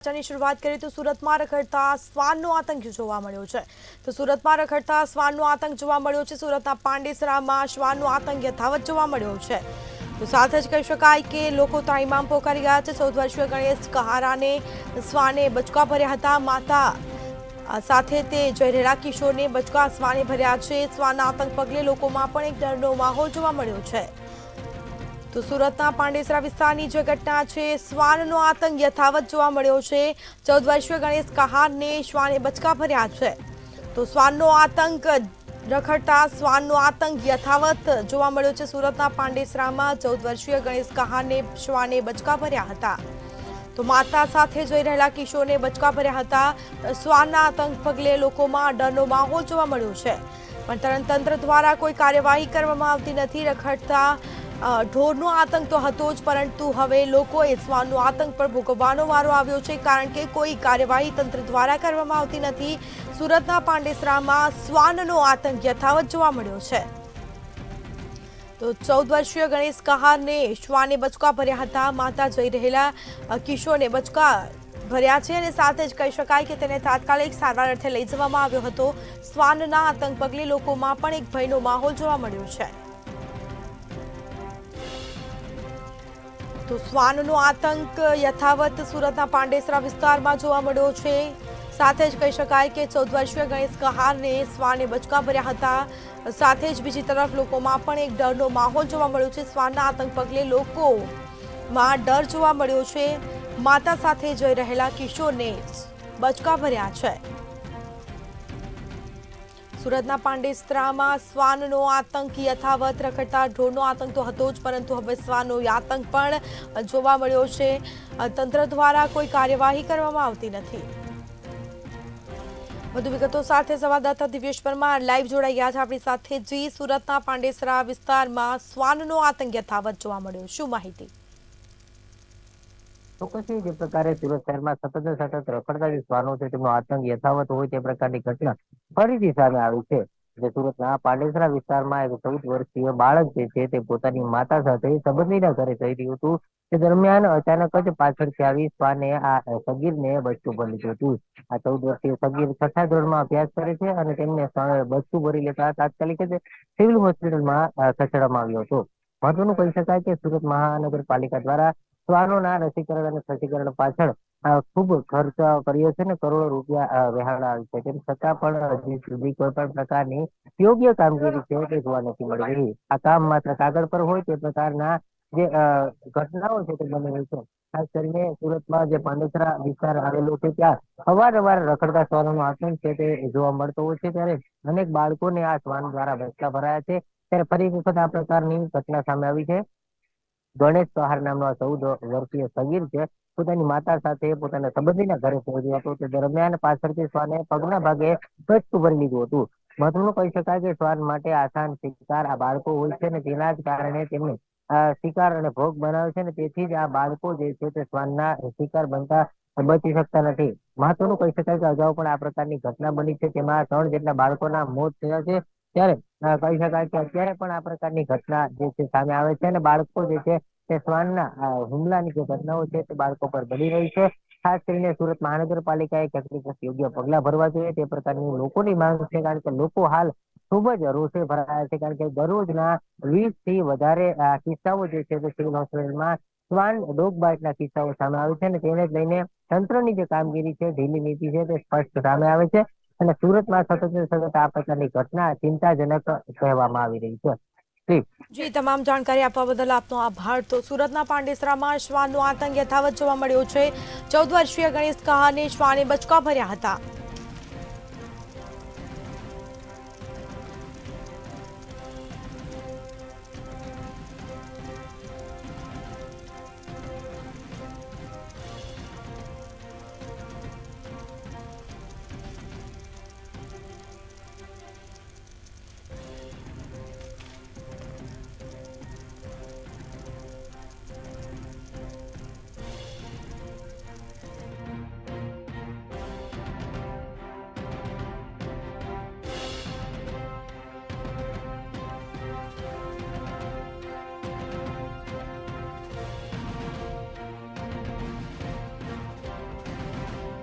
ની શરૂઆત કરીએ તો સુરતમાં રખડતા શ્વાનનો આતંક જોવા મળ્યો છે. તો સુરતમાં રખડતા શ્વાનનો આતંક જોવા મળ્યો છે. સુરતના પાંડેસરામાં શ્વાનનો આતંક યથાવત જોવા મળ્યો છે. તો સાથે જ કહી શકાય કે લોકો ત્રાહિમામ પોકારી ગયા છે. 14 વર્ષીય ગણેશ કહારાને શ્વાને બચકા ભર્યા હતા. માતા સાથે તે જઈ રહેલા કિશોરને બચકા શ્વાને ભર્યા છે. શ્વાનના આતંક પગલે લોકોમાં પણ એક ડરનો માહોલ જોવા મળ્યો છે. તો સુરતના પાંડેસરા વિસ્તારની જે ઘટના છે, શ્વાનનો આતંક યથાવત જોવા મળ્યો છે. 14 વર્ષીય ગણેશ કહારને શ્વાને બચકા ભર્યા છે. તો શ્વાનનો આતંક રખડતા શ્વાનનો આતંક યથાવત જોવા મળ્યો છે. સુરતના પાંડેસરામાં 14 વર્ષીય ગણેશ કહારને શ્વાને બચકા ભર્યા હતા. તો માતા સાથે જઈ રહેલા કિશોરને બચકા ભર્યા હતા. શ્વાનના આતંક પગલે લોકોમાં ડરનો માહોલ જોવા મળ્યો છે. પણ તંત્ર દ્વારા કોઈ કાર્યવાહી કરવામાં આવતી નથી. રખડતા ઢોરનો આતંક તો હતો જ, પરંતુ હવે લોકોએ શ્વાનનો આતંક પર ભોગવવાનો વારો આવ્યો છે, કારણ કે કોઈ કાર્યવાહી તંત્ર દ્વારા કરવામાં આવતી નથી. સુરતના પાંડેસરામાં શ્વાનનો આતંક યથાવત જોવા મળ્યો છે. તો 14 વર્ષીય ગણેશ કહારને શ્વાને બચકા ભર્યા હતા. માતા જઈ રહેલા કિશોરને બચકા ભર્યા છે અને સાથે જ કહી શકાય કે તેને તાત્કાલિક સારવાર અર્થે લઈ જવામાં આવ્યો હતો. શ્વાનના આતંક પગલે લોકોમાં પણ એક ભયનો માહોલ જોવા મળ્યો છે. તો શ્વાનનો આતંક યથાવત સુરતના પાંડેસરા વિસ્તારમાં જોવા મળ્યો છે. સાથે જ કહી શકાય કે 14 વર્ષીય ગણેશ કહારને શ્વાને બચકા ભર્યા હતા. સાથે જ બીજી તરફ લોકોમાં પણ એક ડરનો માહોલ જોવા મળ્યો છે. શ્વાનના આતંક પગલે લોકોમાં ડર જોવા મળ્યો છે. માતા સાથે જઈ રહેલા કિશોરને બચકા ભર્યા છે. સુરતના પાંડેસરામાં શ્વાનનો આતંક યથાવત. રખડતા ઢોરનો આતંક તો હતો જ, પરંતુ હવે શ્વાનનો આતંક પણ જોવા મળ્યો છે. તંત્ર દ્વારા કોઈ કાર્યવાહી કરવામાં આવતી નથી. વધુ વિગતો સાથે સંવાદદાતા દિવ્યેશ પરમાર લાઈવ જોડાઈ ગયા છે આપણી સાથે. જી, સુરતના પાંડેસરા વિસ્તારમાં શ્વાનનો આતંક યથાવત જોવા મળ્યો, શું માહિતી? ચોક્કસથી જે પ્રકારે સુરત શહેરમાં સતત ને સતત રખડતા જે શ્વાનો છે તેમનો આતંક યથાવત હોય તે પ્રકારની ઘટના ફરીથી સામે આવી છે. જે સુરતના પાંડેસરા વિસ્તારમાં એક 14 વર્ષીય બાળક જે છે તે પોતાની માતા સાથે સંબંધીના ઘરે જઈ રહ્યું હતું. તે દરમિયાન અચાનક જ પાછળથી આવી શ્વાને આ સગીરને બચકું ભરી લીધું હતું. આ 14 વર્ષીય સગીર 6થા ધોરણમાં અભ્યાસ કરે છે અને તેમને બચકું ભરી લેતા તાત્કાલિક જ સિવિલ હોસ્પિટલમાં ખસેડવામાં આવ્યો હતો. મહત્વનું કહી શકાય કે સુરત મહાનગરપાલિકા દ્વારા શ્વાનોના રસીકરણ અને ખસીકરણ પાછળ ખૂબ ખર્ચ કર્યો છે ને કરોડો રૂપિયા વહેંચાયા છે. તેમ છતાં પણ હજી સુધી કોઈ પણ પ્રકારની યોગ્ય કામગીરી છે તે જોવા નથી મળી રહી. આ કામ માત્ર કાગળ પર હોય તે પ્રકારના જે ઘટનાઓ છે તે બની રહી છે. ખાસ કરીને સુરતમાં જે પાંડેસરા વિસ્તાર આવેલો છે ત્યાં અવારનવાર રખડતા શ્વાનોનો આતંક છે તે જોવા મળતો હોય છે. ત્યારે અનેક બાળકોને આ શ્વાન દ્વારા બચકા ભરાયા છે. ત્યારે ફરી એક વખત આ પ્રકારની ઘટના સામે આવી છે. ગણેશ કહાર નામનો આ 14 વર્ષીય સગીર છે પોતાની માતા સાથે પોતાના સંબંધીના ઘરે પહોંચ્યો હતો. તે દરમિયાન પાછળથી શ્વાને પગના ભાગે બચકું ભરી લીધું હતું. મહત્વનું કહી શકાય કે શ્વાન માટે આસાન શિકાર આ બાળકો હોય છે ને તેના જ કારણે તેમને શિકાર અને ભોગ બનાવે છે ને તેથી જ આ બાળકો જે છે તે શ્વાનના શિકાર બનતા બચી શકતા નથી. મહત્વનું કહી શકાય કે અગાઉ પણ આ પ્રકારની ઘટના બની છે, તેમાં 3 જેટલા બાળકોના મોત થયા છે. ત્યારે કહી શકાય કે અત્યારે પણ આ પ્રકારની ઘટના જે છે સામે આવે છે અને બાળકો જે છે તે શ્વાનના હુમલાની જે ઘટનાઓ છે તે બાળકો પર બની રહી છે. ખાસ કરીને સુરત મહાનગરપાલિકાએ ચોક્કસ યોગ્ય પગલા ભરવા જોઈએ તે પ્રકારની લોકોની માંગ છે. કારણ કે લોકો હાલ ખૂબ જ રોષે ભરાયા છે. કારણ કે દરરોજના 20 થી વધારે કિસ્સાઓ જે છે તે સિવિલ હોસ્પિટલમાં શ્વાન ડોગ બાઇટના કિસ્સાઓ સામે આવે છે અને તેને જ લઈને તંત્રની જે કામગીરી છે, ઢીલી નીતિ છે તે સ્પષ્ટ સામે આવે છે. અને સુરતમાં સતત ને સતત આ પ્રકારની ઘટના ચિંતાજનક કહેવામાં આવી રહી છે. જી, તમામ જાણકારી આપવા બદલ આપનો આભાર. તો સુરતના પાંડેસરામાં શ્વાનનો આતંક યથાવત જોવા મળ્યો છે. 14 વર્ષીય ગણેશ કહારને શ્વાને બચકા ભર્યા હતા.